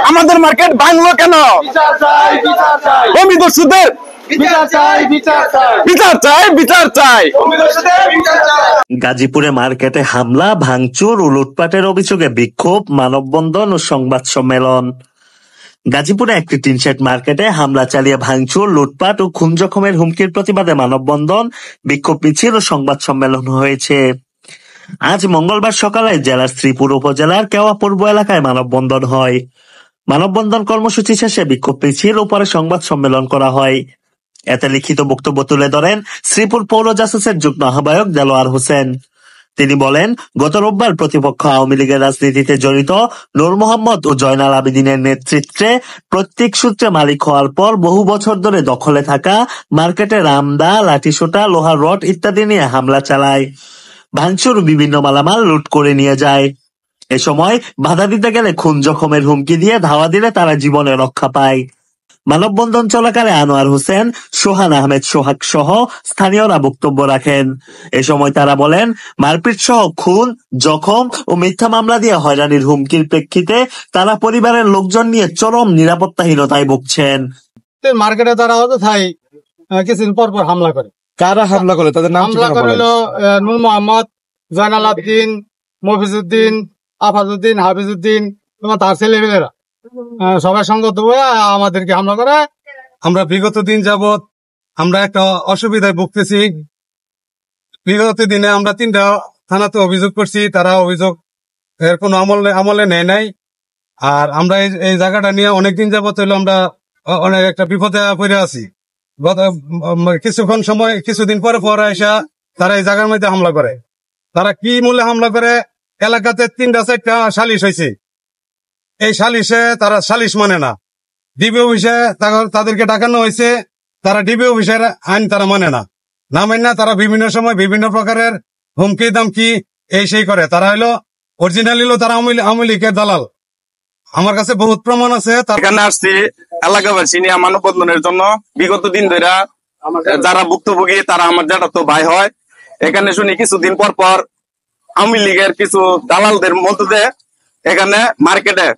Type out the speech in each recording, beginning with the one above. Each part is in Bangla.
আমাদের মার্কেট ভাঙলো কেন? ভূমি দস্যুদের বিচার চাই। গাজীপুরে মার্কেটে হামলা, ভাঙচুর ও লুটপাটের অভিযোগে বিক্ষোভ, মানববন্ধন ও সংবাদ সম্মেলন। গাজীপুরে একটি টিনশেড মার্কেটে হামলা চালিয়ে ভাঙচুর, লুটপাট ও খুন জখমের হুমকির প্রতিবাদে মানববন্ধন, বিক্ষোভ মিছিল ও সংবাদ সম্মেলন হয়েছে। আজ মঙ্গলবার সকালে জেলার শ্রীপুর উপজেলার কেওয়া পূর্ব এলাকায় মানববন্ধন হয়। মানববন্ধন কর্মসূচি শেষে বিক্ষোভ মিছিল ও পরে সংবাদ সম্মেলন করা হয়। এতে লিখিত বক্তব্য তুলে ধরেন শ্রীপুর পৌর জাসসের যুগ্ম আহ্বায়ক দেলোয়ার হোসেন। তিনি বলেন, গত রোববার প্রতিপক্ষ আওয়ামী লীগের রাজনীতিতে জড়িত নূর মোহাম্মদ ও জয়নাল আবেদিনের নেতৃত্বে প্রত্যেক সূত্রে মালিক হওয়ার পর বহু বছর ধরে দখলে থাকা মার্কেটে রামদা, লাঠিসোঁটা, লোহার রড ইত্যাদি নিয়ে হামলা চালায়, ভাঙচুর বিভিন্ন মালামাল লুট করে নিয়ে যায়। এ সময় বাধা দিতে গেলে খুন জখমের হুমকি দিয়ে ধাওয়া দিলে তারা জীবনে রক্ষা পায়। মানববন্ধন চলাকালে আনোয়ার হোসেন, সোহান আহমেদ সোহাগ সহ স্থানীয়রা বক্তব্য রাখেন। এ সময় তারা বলেন, মারপিট সহ খুন, জখম ও মিথ্যা মামলা দিয়ে হয়রানির হুমকির প্রেক্ষিতে তারা পরিবারের লোকজন নিয়ে চরম নিরাপত্তাহীনতায় ভুগছেন। মার্কেটে তারা অযথাই কিছুদিন পর পর হামলা করে। কারা হামলা করে? তাদের নাম হামলা করিল নূর মোহাম্মদ, জয়নাল আবেদিন, মফিজউদ্দিন, আফাজউদ্দিন, হাফিজউদ্দিন, তোমার তার ছেলেমেয়েরা সবাই সঙ্গত হয়ে আমাদেরকে হামলা করে। আমরা বিগত দিন যাবৎ আমরা একটা অসুবিধায় ভুগতেছি। বিগত দিনে আমরা 3টা থানাতে অভিযোগ করছি, তারা অভিযোগ এর কোনো আমলে নেয় নাই। আর আমরা এই জায়গাটা নিয়ে অনেকদিন যাবৎ হইলো আমরা অনেক একটা বিপদে পড়ে আছি। গত কিছুদিন পরে এসে তারা এই জায়গার মধ্যে হামলা করে। তারা কি মূল্যে হামলা করে? এলাকাতে 3টা-4টা সালিশ হয়েছে, এই সালিশে তারা সালিশ মানে না। ডিবি অফিসে তাদেরকে ডাকানো হয়েছে, তারা ডিবি অফিসের আইন তারা মানে না। না মানে না, তারা বিভিন্ন সময় বিভিন্ন প্রকারের হুমকি দামকি এই সেই করে। তারা হলো অরিজিনাল হলো তারা আওয়ামী লীগের দালাল। আমার কাছে বহুত প্রমাণ আছে। এখানে আসছি এলাকাবাসী নিয়ে মানববন্ধনের জন্য। বিগত দিন ধরে যারা ভুক্তভোগী তারা আমার জ্যাঠাতো ভাই হয়। এখানে শুনি কিছুদিন পর পর আওয়ামী লীগের কিছু দালালদের মধ্যে এখানে মার্কেটে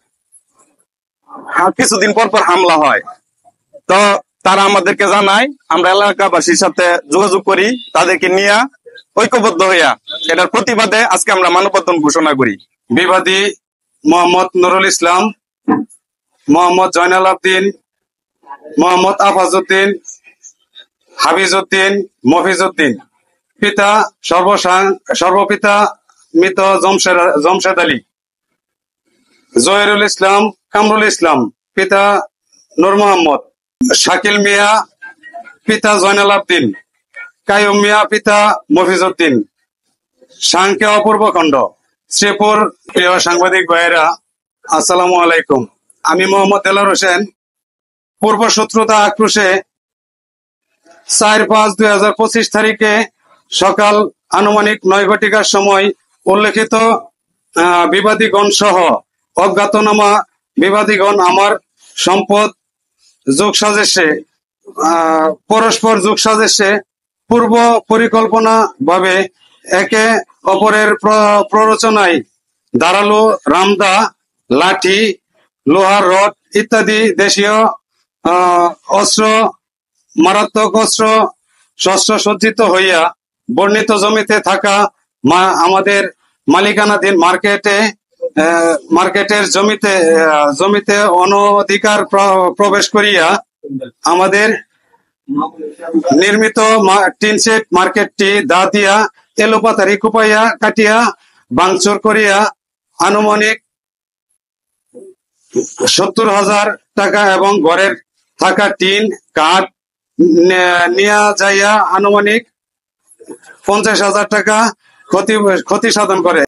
কিছুদিন পর পর হামলা হয়। তো তারা আমাদেরকে জানায়, আমরা এলাকাবাসীর সাথে যোগাযোগ করি, তাদেরকে নিয়ে ঐক্যবদ্ধ হইয়া এটার প্রতিবাদে আজকে আমরা মানববন্ধন ঘোষণা করি। বিবাদী মোহাম্মদ নুরুল ইসলাম, মোহাম্মদ জয়নাল আবেদিন, মোহাম্মদ আফাজউদ্দিন, হাফিজউদ্দিন, মফিজউদ্দিন, পিতা সর্বপিতা মৃত জমশেদ আলী, জহিরুল ইসলাম, কামরুল ইসলাম, পিতা নূর মোহাম্মদ, শাকিল মিয়া, পিতা জয়নাল আবেদিন, কাইয়ুম মিয়া, পিতা মফিজউদ্দিন, সাংকে অপূর্ব খণ্ড, শ্রীপুর। প্রিয় সাংবাদিক ভাইয়েরা, আসসালামু আলাইকুম। আমি মোহাম্মদ দেলোয়ার হোসেন। পূর্ব শত্রুতা আক্রোশে 4/5/2025 তারিখে সকাল আনুমানিক 9 ঘটিকার সময় উল্লেখিত বিবাদীগণ সহ অজ্ঞাতনামা বিবাদীগণ আমার সম্পদ পরস্পর যোগসাজেশে পূর্ব পরিকল্পনা ভাবে একে অপরের প্ররোচনায় ধারালো রামদা, লাঠি, লোহার রড ইত্যাদি দেশীয় অস্ত্র, মারাত্মক অস্ত্র শস্ত্র সজ্জিত হইয়া বর্ণিত জমিতে থাকা আমাদের মালিকানাধীন মার্কেটের জমিতে অনধিকার প্রবেশ করিয়া আমাদের নির্মিত টিনশেড মার্কেটটি দা দিয়া এলোপাতারি কুপাইয়া কাটিয়া ভাঙচুর করিয়া আনুমানিক 70,000 টাকা এবং ঘরের থাকা টিন কাঠ নিয়া যাইয়া আনুমানিক 50,000 টাকা ক্ষতি সাধন করে।